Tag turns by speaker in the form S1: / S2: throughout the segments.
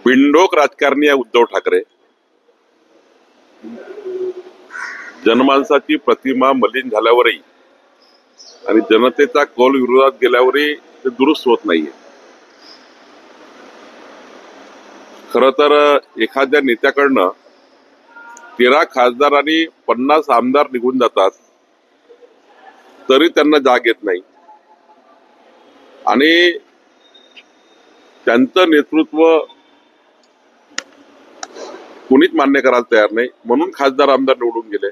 S1: बिनडोक राजकारणी आहे उद्धव ठाकरे. जनमानसाची प्रतिमा मलिन झाल्यावरही आणि जनतेचा कौल विरोधात गेल्यावरही ते दुरुस्त होत नाहीये. खर तर एखाद्या नेत्याकडनं 13 खासदार आणि 50 आमदार निघून जातात तरी त्यांना जाग येत नाही आणि त्यांचं नेतृत्व कोणीच मान्य करायला तयार नाही, म्हणून खासदार आमदार निवडून गेले.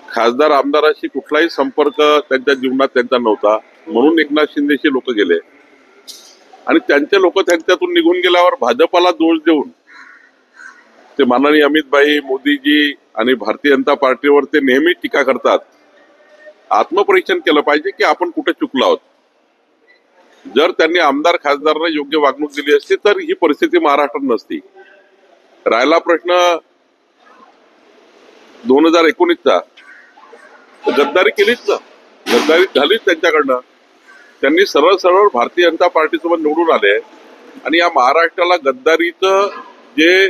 S1: खासदार आमदाराशी कुठलाही संपर्क त्यांच्या जीवनात त्यांचा नव्हता, म्हणून एकनाथ शिंदेशी लोक गेले आणि त्यांचे लोक त्यांच्यातून निघून गेल्यावर भाजपाला दोष देऊन ते माननीय अमितभाई, मोदीजी आणि भारतीय जनता पार्टीवर ते नेहमी टीका करतात. आत्मपरीक्षण केलं पाहिजे की आपण कुठे चुकलो आहोत. जर त्यांनी आमदार खासदारांना योग्य वागणूक दिली असती तर ही परिस्थिती महाराष्ट्रात नसती. राहिला प्रश्न 2019चा, गद्दारी केलीच ना, गद्दारी झालीच त्यांच्याकडनं. त्यांनी सरळ सरळ भारतीय जनता पार्टीसोबत निवडून आले आणि या महाराष्ट्राला गद्दारीचं जे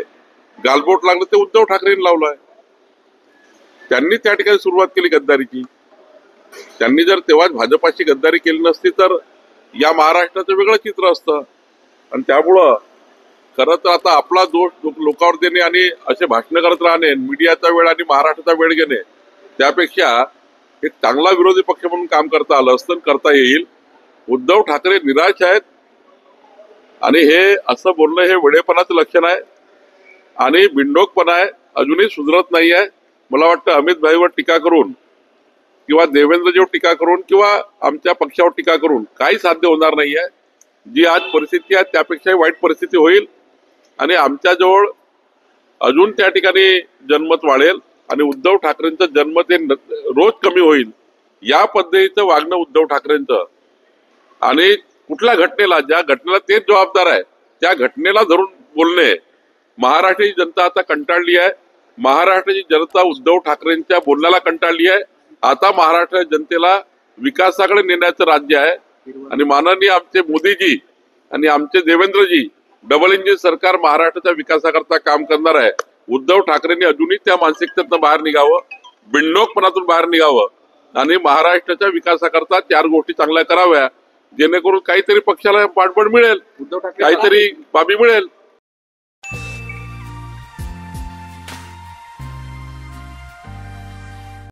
S1: गालबोट लागलं ते उद्धव ठाकरेंनी लावलंय. त्यांनी त्या ठिकाणी सुरुवात केली गद्दारीची. त्यांनी जर तेव्हाच भाजपाची गद्दारी केली नसती तर या महाराष्ट्राचं वेगळं चित्र असतं. आणि त्यामुळं खरं तर आता आपला दोष लोकांवर देणे आणि असे भाषण करत राहणे, मीडियाचा वेळ आणि महाराष्ट्राचा वेळ घेणे, त्यापेक्षा एक चांगला विरोधी पक्ष म्हणून काम करता आलं असतं, करता येईल. उद्धव ठाकरे निराश आहेत आणि हे असं बोलणं हे वेडेपणाचं लक्षण आहे आणि बिनडोकपणा आहे, अजूनही सुधरत नाही आहे. मला वाटतं अमित भाईवर टीका करून किंवा देवेंद्रजीवर टीका करून किंवा आमच्या पक्षावर टीका करून काही साध्य होणार नाही आहे. जी आज परिस्थिती आहे त्यापेक्षाही वाईट परिस्थिती होईल आणि आमच्याजवळ अजून त्या ठिकाणी जनमत वाढेल आणि उद्धव ठाकरेंचं जनमत हे रोज कमी होईल. या पद्धतीचं वागणं उद्धव ठाकरेंचं आणि कुठल्या घटनेला, ज्या घटनेला तेच जबाबदार आहे त्या घटनेला धरून बोलणे, महाराष्ट्राची जनता आता कंटाळली आहे. महाराष्ट्राची जनता उद्धव ठाकरेंच्या बोलण्याला कंटाळली आहे. आता महाराष्ट्राच्या जनतेला विकासाकडे नेण्याचं राज्य आहे आणि माननीय आमचे मोदीजी आणि आमचे देवेंद्रजी डबल इंजिन सरकार महाराष्ट्राच्या विकासाकरता काम करणार आहे. उद्धव ठाकरेंनी अजूनही त्या मानसिकतेतून बाहेर निघावं, बिनडोकपणातून बाहेर निघावं आणि महाराष्ट्राच्या विकासाकरता 4 गोष्टी चांगल्या कराव्या, जेणेकरून काहीतरी पक्षाला पाठबळ मिळेल, काहीतरी बाबी मिळेल.